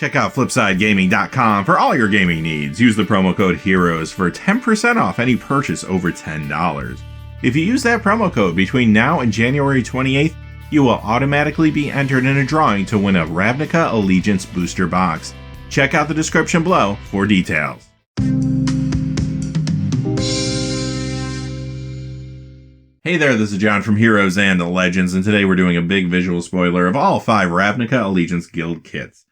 Check out FlipsideGaming.com for all your gaming needs. Use the promo code HEROES for 10% off any purchase over $10. If you use that promo code between now and January 28th, you will automatically be entered in a drawing to win a Ravnica Allegiance booster box. Check out the description below for details. Hey there, this is John from Heroes and Legends, and today we're doing a big visual spoiler of all 5 Ravnica Allegiance Guild kits.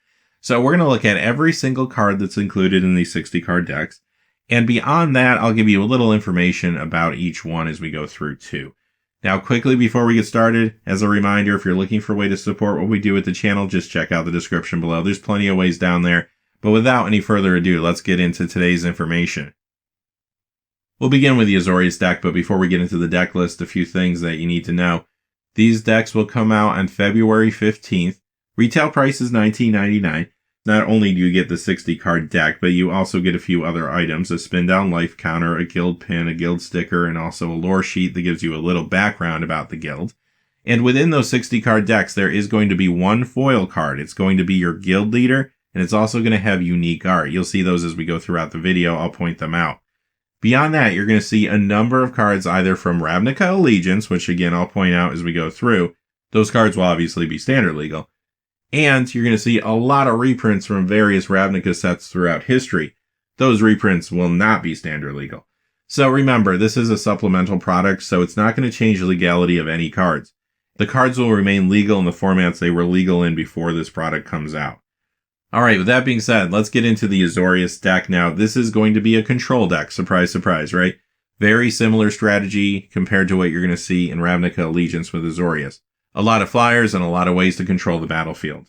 So we're going to look at every single card that's included in these 60 card decks, and beyond that, I'll give you a little information about each one as we go through too. Now quickly before we get started, as a reminder, if you're looking for a way to support what we do at the channel, just check out the description below. There's plenty of ways down there, but without any further ado, let's get into today's information. We'll begin with the Azorius deck, but before we get into the deck list, a few things that you need to know. These decks will come out on February 15th. Retail price is $19.99. Not only do you get the 60 card deck, but you also get a few other items, a spin down life counter, a guild pin, a guild sticker, and also a lore sheet that gives you a little background about the guild. And within those 60 card decks, there is going to be one foil card. It's going to be your guild leader, and it's also going to have unique art. You'll see those as we go throughout the video. I'll point them out. Beyond that, you're going to see a number of cards either from Ravnica Allegiance, which again, I'll point out as we go through. Those cards will obviously be standard legal. And you're going to see a lot of reprints from various Ravnica sets throughout history. Those reprints will not be standard legal. So remember, this is a supplemental product, so it's not going to change the legality of any cards. The cards will remain legal in the formats they were legal in before this product comes out. Alright, with that being said, let's get into the Azorius deck now. This is going to be a control deck. Surprise, surprise, right? Very similar strategy compared to what you're going to see in Ravnica Allegiance with Azorius. A lot of flyers and a lot of ways to control the battlefield.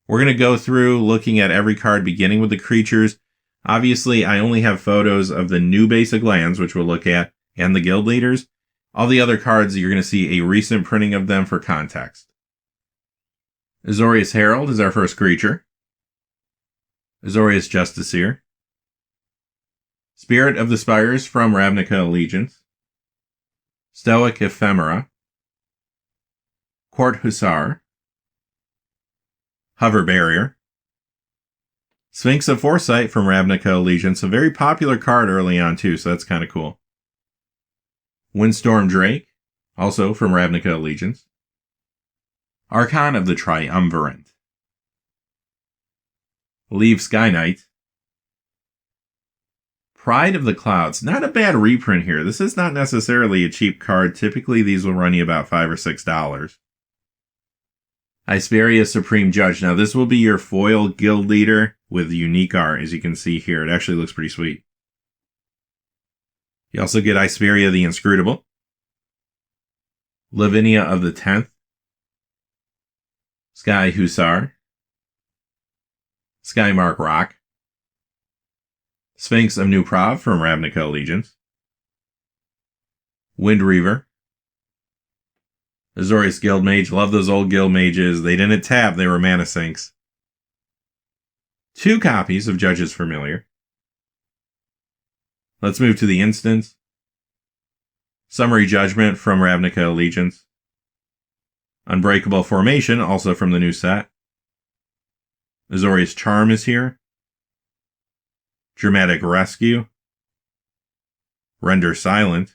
We're going to go through looking at every card beginning with the creatures. Obviously, I only have photos of the new basic lands, which we'll look at, and the guild leaders. All the other cards, you're going to see a recent printing of them for context. Azorius Herald is our first creature. Azorius Justiciar. Spirit of the Spires from Ravnica Allegiance. Stoic Ephemera. Court Hussar. Hover Barrier. Sphinx of Foresight from Ravnica Allegiance, a very popular card early on too, so that's kind of cool. Windstorm Drake, also from Ravnica Allegiance. Archon of the Triumvirate. Leave Sky Knight. Pride of the Clouds. Not a bad reprint here. This is not necessarily a cheap card. Typically these will run you about $5 or $6. Isperia Supreme Judge. Now this will be your foil guild leader with unique art, as you can see here. It actually looks pretty sweet. You also get Isperia the Inscrutable. Lavinia of the 10th. Sky Hussar. Skymark Rock. Sphinx of New Prov from Ravnica Allegiance. Wind Reaver. Azorius Guild Mage. Love those old Guild Mages. They didn't tap, they were mana sinks. 2 copies of Judge's Familiar. Let's move to the instants. Summary Judgment from Ravnica Allegiance. Unbreakable Formation, also from the new set. Azorius Charm is here. Dramatic Rescue. Render Silent.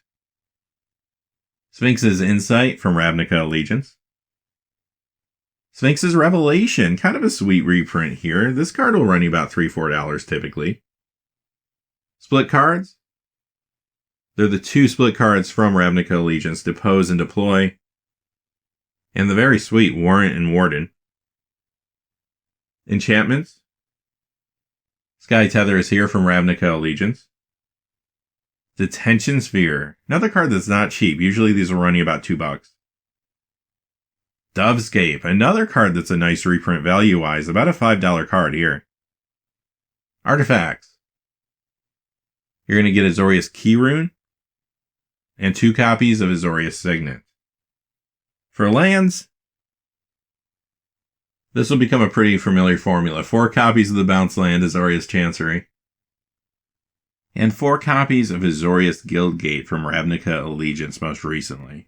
Sphinx's Insight from Ravnica Allegiance. Sphinx's Revelation, kind of a sweet reprint here. This card will run you about $3 or $4 typically. Split cards. They're the 2 split cards from Ravnica Allegiance, Depose and Deploy. And the very sweet Warrant and Warden. Enchantments. Sky Tether is here from Ravnica Allegiance. Detention Sphere. Another card that's not cheap. Usually these will run you about $2. Dovescape. Another card that's a nice reprint value-wise. About a $5 card here. Artifacts. You're going to get Azorius Keyrune. And 2 copies of Azorius Signet. For lands, this will become a pretty familiar formula. 4 copies of the bounce land, Azorius Chancery. And 4 copies of Azorius Guildgate from Ravnica Allegiance most recently.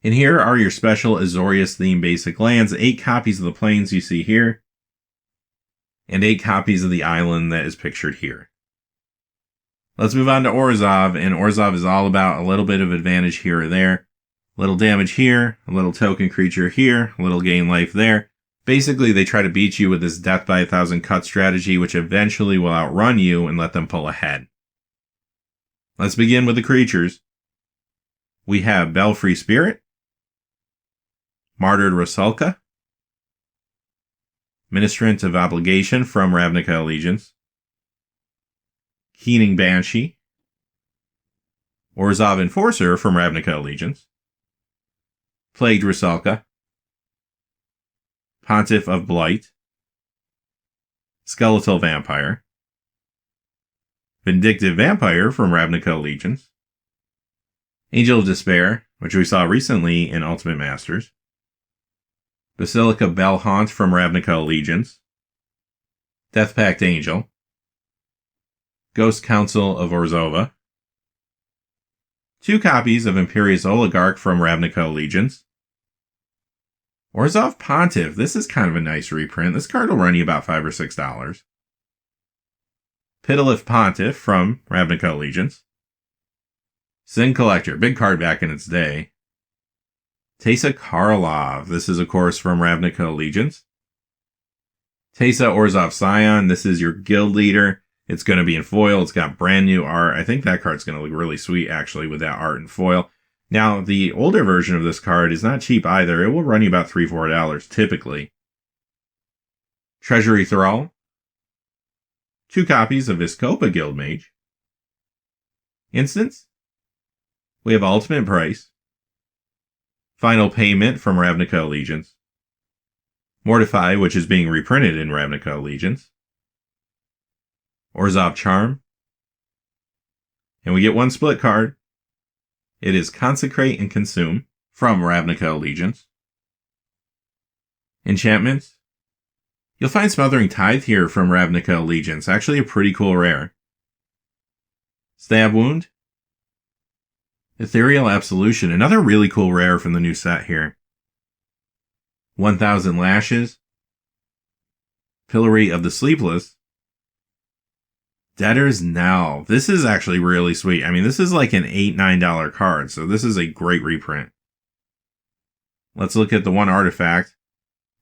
And here are your special Azorius theme basic lands, 8 copies of the plains you see here, and 8 copies of the island that is pictured here. Let's move on to Orzhov, and Orzhov is all about a little bit of advantage here or there. A little damage here, a little token creature here, a little gain life there. Basically, they try to beat you with this death by 1,000 cut strategy, which eventually will outrun you and let them pull ahead. Let's begin with the creatures. We have Belfry Spirit, Martyred Rusalka, Ministrant of Obligation from Ravnica Allegiance, Keening Banshee, Orzhov Enforcer from Ravnica Allegiance, Plagued Rusalka, Pontiff of Blight, Skeletal Vampire, Vindictive Vampire from Ravnica Allegiance, Angel of Despair, which we saw recently in Ultimate Masters, Basilica Bellhaunt from Ravnica Allegiance, Death Pact Angel, Ghost Council of Orzhova, 2 copies of Imperious Oligarch from Ravnica Allegiance, Orzhov Pontiff. This is kind of a nice reprint. This card will run you about $5 or $6. Pitilith Pontiff from Ravnica Allegiance, Sin Collector, big card back in its day, Teysa Karlov. This is, of course, from Ravnica Allegiance. Teysa Orzhov Scion. This is your guild leader. It's going to be in foil. It's got brand new art. I think that card's going to look really sweet, actually, with that art in foil. Now, the older version of this card is not cheap either. It will run you about $3 or $4, typically. Treasury Thrall. 2 copies of Vizkopa Guildmage. Instance. We have Ultimate Price. Final Payment from Ravnica Allegiance. Mortify, which is being reprinted in Ravnica Allegiance. Orzhov Charm. And we get 1 split card. It is Consecrate and Consume from Ravnica Allegiance. Enchantments. You'll find Smothering Tithe here from Ravnica Allegiance. Actually a pretty cool rare. Stab Wound. Ethereal Absolution. Another really cool rare from the new set here. 1,000 Lashes. Pillory of the Sleepless. Debtor's Knell. This is actually really sweet. I mean, this is like an $8, $9 card, so this is a great reprint. Let's look at the 1 artifact.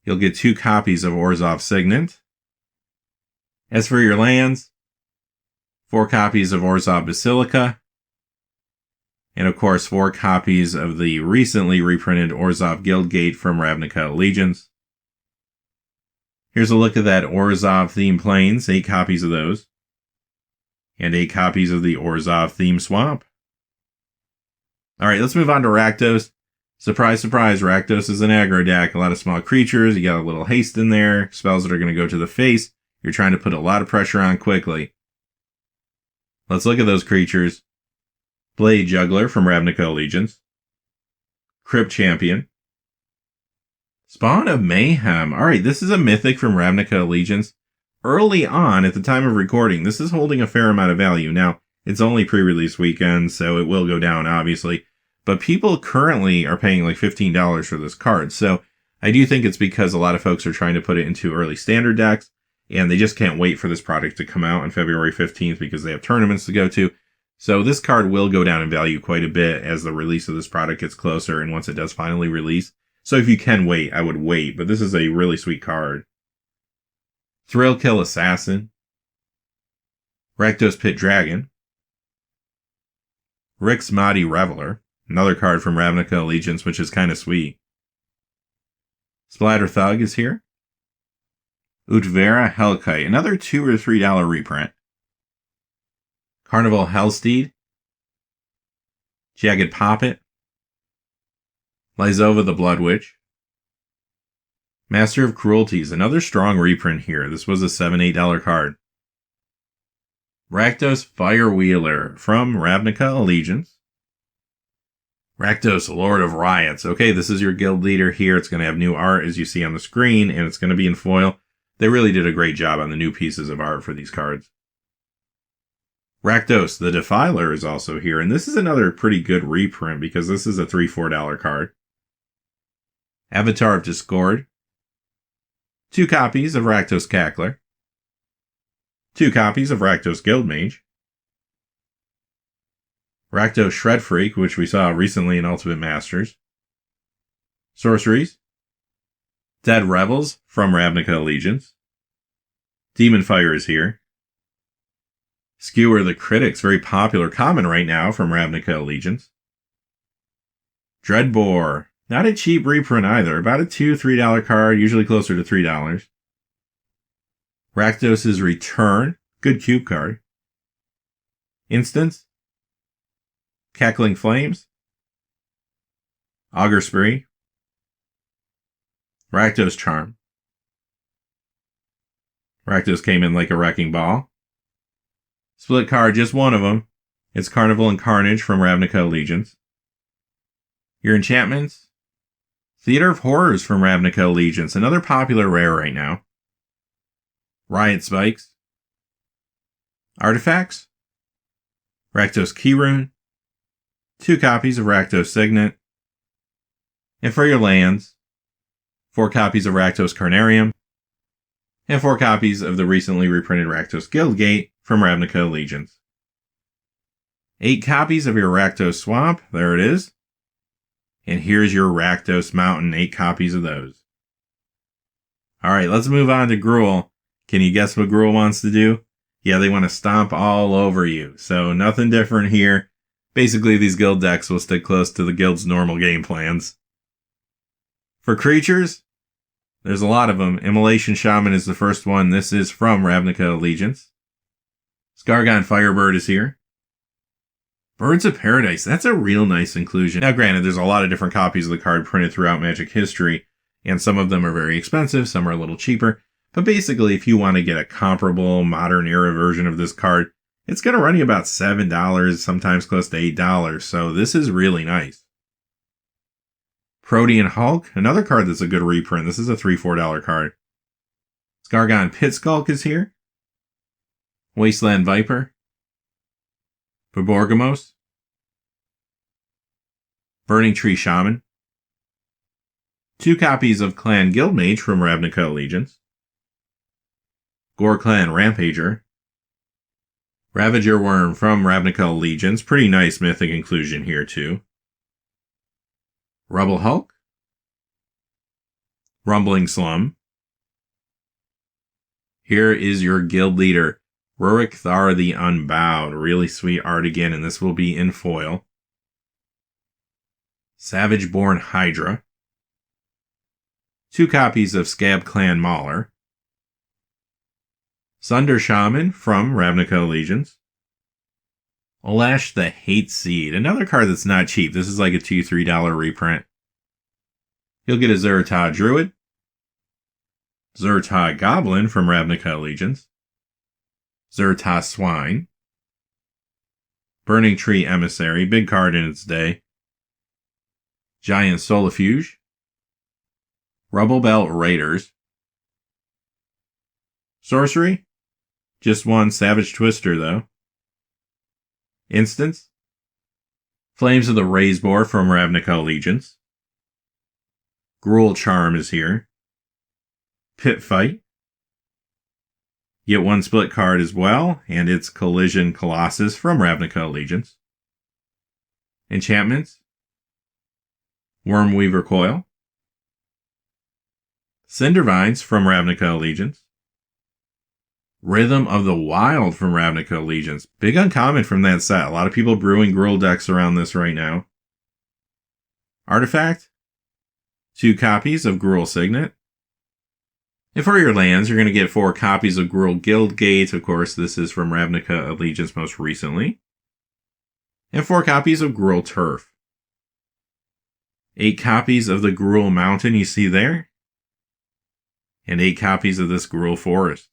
You'll get 2 copies of Orzhov Signet. As for your lands, 4 copies of Orzhov Basilica. And of course, 4 copies of the recently reprinted Orzhov Guildgate from Ravnica Allegiance. Here's a look at that Orzhov themed plains, 8 copies of those. And 8 copies of the Orzhov themed swamp. Alright, let's move on to Rakdos. Surprise, surprise, Rakdos is an aggro deck. A lot of small creatures, you got a little haste in there, spells that are going to go to the face. You're trying to put a lot of pressure on quickly. Let's look at those creatures. Blade Juggler from Ravnica Allegiance. Crypt Champion. Spawn of Mayhem. Alright, this is a mythic from Ravnica Allegiance. Early on, at the time of recording, this is holding a fair amount of value. Now, it's only pre-release weekend, so it will go down, obviously. But people currently are paying like $15 for this card. So I do think it's because a lot of folks are trying to put it into early standard decks, and they just can't wait for this product to come out on February 15th because they have tournaments to go to. So this card will go down in value quite a bit as the release of this product gets closer and once it does finally release. So if you can wait, I would wait, but this is a really sweet card. Thrill Kill Assassin. Rakdos Pit Dragon. Rix Mahdi Reveler. Another card from Ravnica Allegiance, which is kind of sweet. Splatter Thug is here. Utvera Hellkite. Another $2 or $3 reprint. Carnival Hellsteed. Jagged Poppet. Lyzova the Blood Witch. Master of Cruelties, another strong reprint here. This was a $7, $8 card. Rakdos Firewheeler from Ravnica Allegiance. Rakdos Lord of Riots. Okay, this is your guild leader here. It's going to have new art as you see on the screen, and it's going to be in foil. They really did a great job on the new pieces of art for these cards. Rakdos the Defiler is also here, and this is another pretty good reprint because this is a $3, $4 card. Avatar of Discord, 2 copies of Rakdos Cackler, 2 copies of Rakdos Guildmage, Rakdos Shred Freak, which we saw recently in Ultimate Masters, sorceries, Dead Rebels from Ravnica Allegiance, Demon Fire is here, Skewer the Critics, very popular common right now from Ravnica Allegiance, Dreadbore, not a cheap reprint either, about a $2-3 card, usually closer to $3. Rakdos' Return, good cube card. Instance, Cackling Flames, Augur Spree, Rakdos Charm. Rakdos came in like a wrecking ball. Split card, just one of them. It's Carnival and Carnage from Ravnica Allegiance. Your enchantments, Theater of Horrors from Ravnica Allegiance, another popular rare right now. Riot Spikes. Artifacts, Rakdos Keyrune, 2 copies of Rakdos Signet, and for your lands, 4 copies of Rakdos Carnarium, and 4 copies of the recently reprinted Rakdos Guildgate from Ravnica Allegiance. 8 copies of your Rakdos Swamp, there it is. And here's your Rakdos Mountain, 8 copies of those. Alright, let's move on to Gruul. Can you guess what Gruul wants to do? Yeah, they want to stomp all over you. So nothing different here. Basically, these guild decks will stick close to the guild's normal game plans. For creatures, there's a lot of them. Immolation Shaman is the first one. This is from Ravnica Allegiance. Scargon Firebird is here. Birds of Paradise, that's a real nice inclusion. Now granted, there's a lot of different copies of the card printed throughout Magic history, and some of them are very expensive, some are a little cheaper. But basically, if you want to get a comparable modern era version of this card, it's going to run you about $7, sometimes close to $8, so this is really nice. Protean Hulk, another card that's a good reprint. This is a $3-4 card. Scargon Pit Skulk is here. Wasteland Viper. Borborgamos. Burning Tree Shaman. 2 copies of Clan Guildmage from Ravnica Allegiance. Gore Clan Rampager. Ravager Worm from Ravnica Allegiance. Pretty nice mythic inclusion here too. Rubble Hulk. Rumbling Slum. Here is your guild leader, Rurik Thar the Unbowed. Really sweet art again, and this will be in foil. Savage-born Hydra. 2 copies of Scab Clan Mauler. Sunder Shaman from Ravnica Allegiance. Olash the Hate Seed, another card that's not cheap. This is like a $2-3 reprint. You'll get a Zerata Druid. Zerata Goblin from Ravnica Allegiance. Zerata Swine. Burning Tree Emissary, big card in its day. Giant Solifuge. Rubble Belt Raiders. Sorcery. Just one Savage Twister, though. Instance. Flames of the Razebore from Ravnica Allegiance. Gruul Charm is here. Pit Fight. Get 1 split card as well, and it's Collision Colossus from Ravnica Allegiance. Enchantments. Wormweaver Coil. Cindervines from Ravnica Allegiance. Rhythm of the Wild from Ravnica Allegiance. Big uncommon from that set. A lot of people brewing Gruul decks around this right now. Artifact. 2 copies of Gruul Signet. And for your lands, you're going to get 4 copies of Gruul Guildgate. Of course, this is from Ravnica Allegiance most recently. And 4 copies of Gruul Turf. 8 copies of the Gruul Mountain you see there. And 8 copies of this Gruul Forest.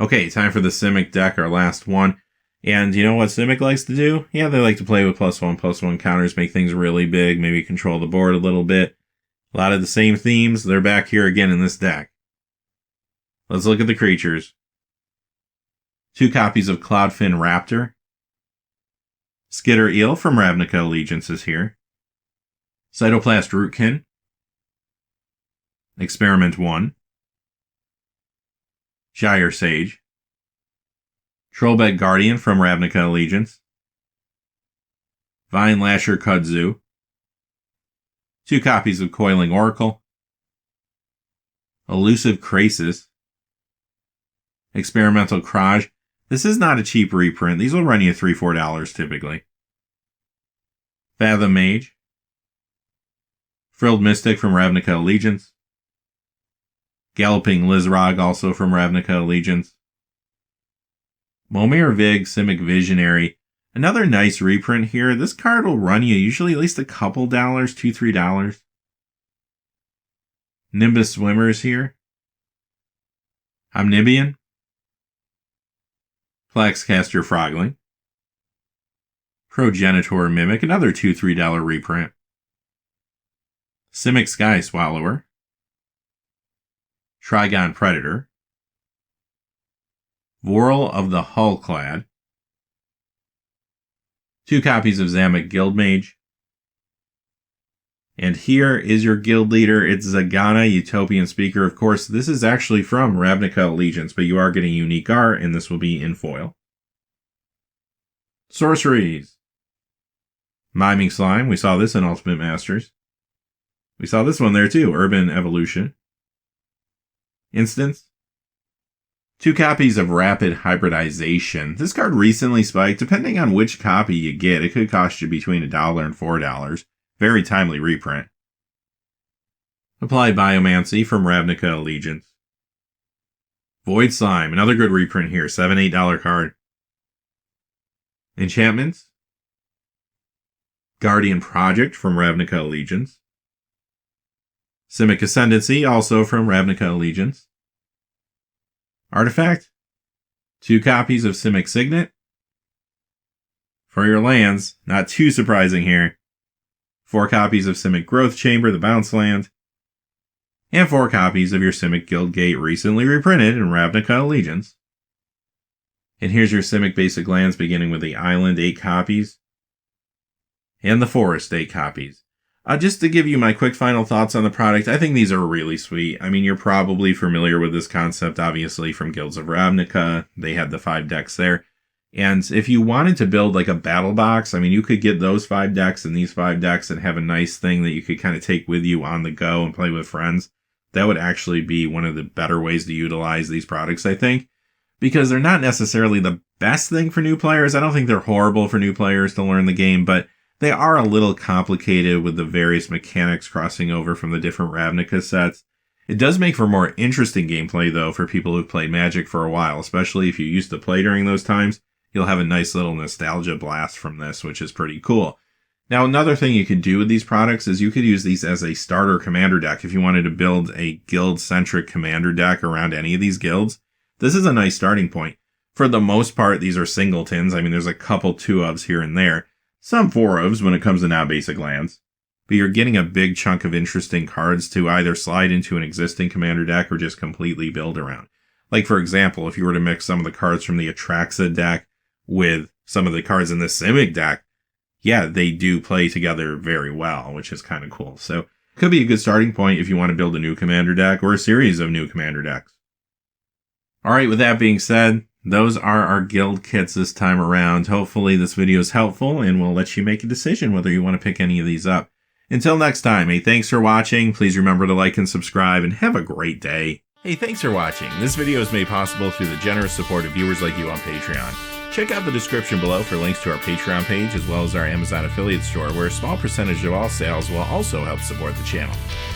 Okay, time for the Simic deck, our last one. And you know what Simic likes to do? Yeah, they like to play with +1/+1 counters, make things really big, maybe control the board a little bit. A lot of the same themes, they're back here again in this deck. Let's look at the creatures. 2 copies of Cloudfin Raptor. Skitter Eel from Ravnica Allegiance is here. Cytoplast Rootkin Experiment 1, Gyre Sage, Trollbed Guardian from Ravnica Allegiance, Vine Lasher Kudzu, 2 copies of Coiling Oracle, Elusive Krasis, Experimental Kraj. This is not a cheap reprint. These will run you $3-4 typically. Fathom Mage, Frilled Mystic from Ravnica Allegiance, Galloping Lizrog also from Ravnica Allegiance, Momir Vig Simic Visionary. Another nice reprint here. This card will run you usually at least a couple dollars, $2-3. Nimbus Swimmers here. Omnibian, Plaxcaster Frogling, Progenitor Mimic, another $2-3 reprint. Simic Sky Swallower, Trigon Predator, Vorl of the Hullclad, 2 copies of Zamek Guildmage, and here is your guild leader. It's Zagana, Utopian Speaker. Of course, this is actually from Ravnica Allegiance, but you are getting unique art, and this will be in foil. Sorceries. Miming Slime. We saw this in Ultimate Masters. We saw this one there too, Urban Evolution. Instance. 2 copies of Rapid Hybridization. This card recently spiked. Depending on which copy you get, it could cost you between $1 and $4. Very timely reprint. Applied Biomancy from Ravnica Allegiance. Void Slime, another good reprint here, $7-8 card. Enchantments. Guardian Project from Ravnica Allegiance. Simic Ascendancy, also from Ravnica Allegiance. Artifact. 2 copies of Simic Signet. For your lands, not too surprising here. 4 copies of Simic Growth Chamber, the bounce land. And 4 copies of your Simic Guildgate, recently reprinted in Ravnica Allegiance. And here's your Simic basic lands, beginning with the Island, 8 copies. And the Forest, 8 copies. Just to give you my quick final thoughts on the product, I think these are really sweet. I mean, you're probably familiar with this concept, obviously, from Guilds of Ravnica. They had the 5 decks there. And if you wanted to build like a battle box, I mean, you could get those 5 decks and these 5 decks and have a nice thing that you could kind of take with you on the go and play with friends. That would actually be one of the better ways to utilize these products, I think, because they're not necessarily the best thing for new players. I don't think they're horrible for new players to learn the game, but they are a little complicated with the various mechanics crossing over from the different Ravnica sets. It does make for more interesting gameplay, though, for people who've played Magic for a while, especially if you used to play during those times. You'll have a nice little nostalgia blast from this, which is pretty cool. Now, another thing you could do with these products is you could use these as a starter commander deck. If you wanted to build a guild-centric commander deck around any of these guilds, this is a nice starting point. For the most part, these are singletons. I mean, there's a couple 2-ofs here and there. Some 4-ofs when it comes to non-basic lands. But you're getting a big chunk of interesting cards to either slide into an existing commander deck or just completely build around. Like, for example, if you were to mix some of the cards from the Atraxa deck with some of the cards in the Simic deck, yeah, they do play together very well, which is kind of cool. So it could be a good starting point if you want to build a new commander deck or a series of new commander decks. All right, with that being said, those are our guild kits this time around. Hopefully this video is helpful and will let you make a decision whether you want to pick any of these up. Until next time, hey, thanks for watching. Please remember to like and subscribe and have a great day. Hey, thanks for watching. This video is made possible through the generous support of viewers like you on Patreon. Check out the description below for links to our Patreon page as well as our Amazon affiliate store, where a small percentage of all sales will also help support the channel.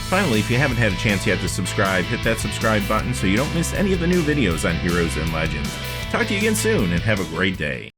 Finally, if you haven't had a chance yet to subscribe, hit that subscribe button so you don't miss any of the new videos on Heroes and Legends. Talk to you again soon and have a great day.